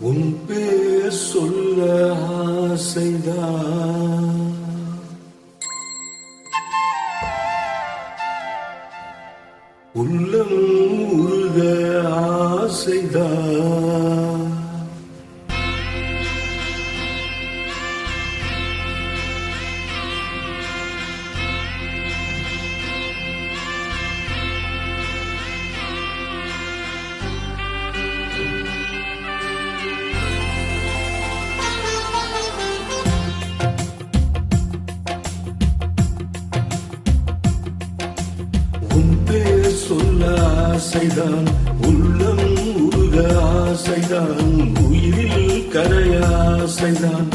உன் பேர் சொல்ல ஆசைதான், உள்ளம் உருக ஆசைதான். உன் பேர் சொல்ல ஆசைதான், உள்ளம் உருக ஆசைதான், உயிரில் கரைய ஆசைதான்,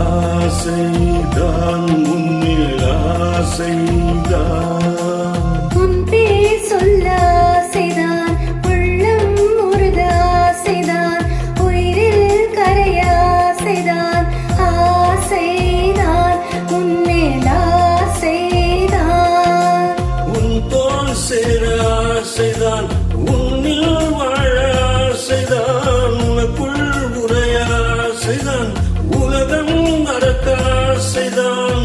ஆசைதான் உன்னில் ஆசைதான். உன் பேர் சொல்ல ஆசைதான், உள்ளம் உருக ஆசைதான், உயிரில் கரைய ஆசைதான், ஆசைதான் உன்னில் ஆசைதான். உன் தோள் சேர ஆசைதான், உன்னில் வாழ ஆசைதான், உனக்குள் உரைய ஆசைதான், உலகம் நடக்க ஆசைதான்,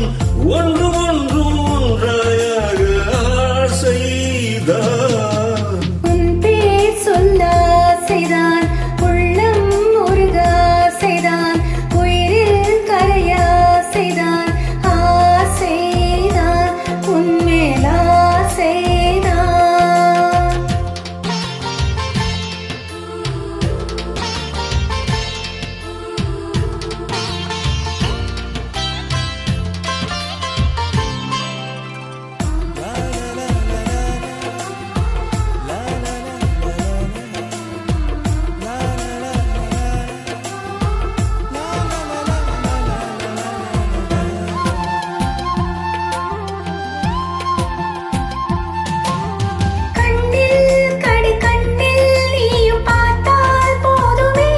ஒன்று ஒன்று ஒன்றாயாக ஆசைதான். உன் பேர் சொல்ல ஆசைதான், உள்ளம் உருக ஆசைதான், உயிரில் கரைய ஆசைதான், ஆசைதான் உன்மேல் ஆசைதான். கண்ணில் கடி கண்ணில் நீயும் பார்த்தால் போதுமே,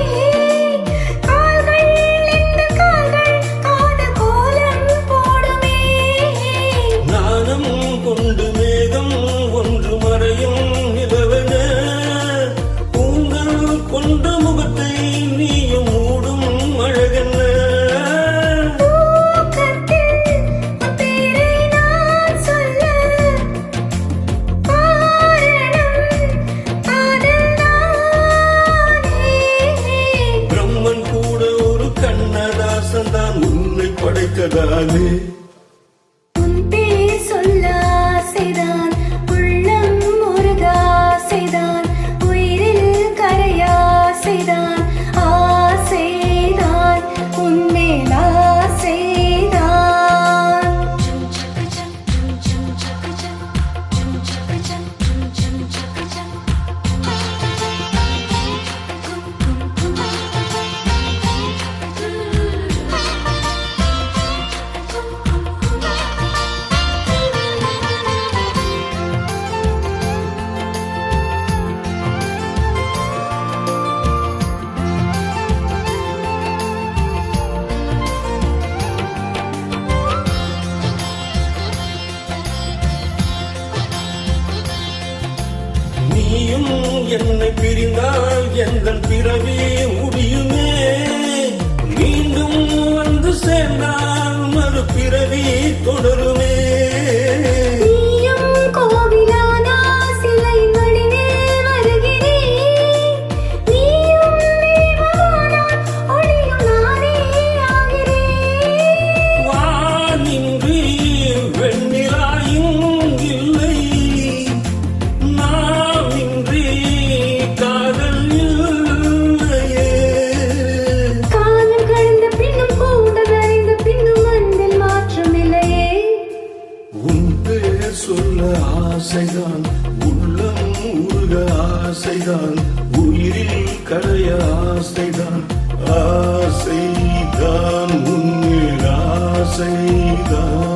கால்கள் இந்த கால்கள் காதல் கோலம் போடுமே. நாணம் கொண்டு மேகம் ஒன்று மறையும் நிலவென, உங்கள் கொண்ட முகத்தை நீயும் மூடும் அழகென்ன. தூக்கத்தில் உன் பேரை நான் சொல்ல காரணம் காதல் தானே. பிரம்மன் கூட ஒரு கண்ணதாசன் தான் உன்னை படைத்ததாலே. உன் பேர் சொல்ல ஆசைதான், உள்ளம் உருக ஆசைதான், உயிரில் கரைய ஆசைதான், ஆசைதான் உன்மேல் ஆசைதான். நீயும் என்னை பிரிந்தால் எங்கள் பிறவி முடியுமே, மீண்டும் வந்து சேர்ந்தால் மறு பிறவி தொடருமே. நீயும் கோவிலானா சிலை வடிவில் வருகிறேன், நீயும் தெய்வமானால் ஒளியும் நானே ஆகிறேன். வானின்றி வெண்ணிலாயும் இல்லை, நாமின்றி காதல் இல்லையே. காலம் கடந்த பின்னும் கூந்தல் அறைந்த பின்னும் அன்பில் மாற்றம் இல்லையே. உன் பேர் சொல்ல ஆசைதான், உள்ளம் உருக ஆசைதான், உயிரில் கரைய ஆசைதான், ஆசைதான் உன்னில் ஆசைதான்.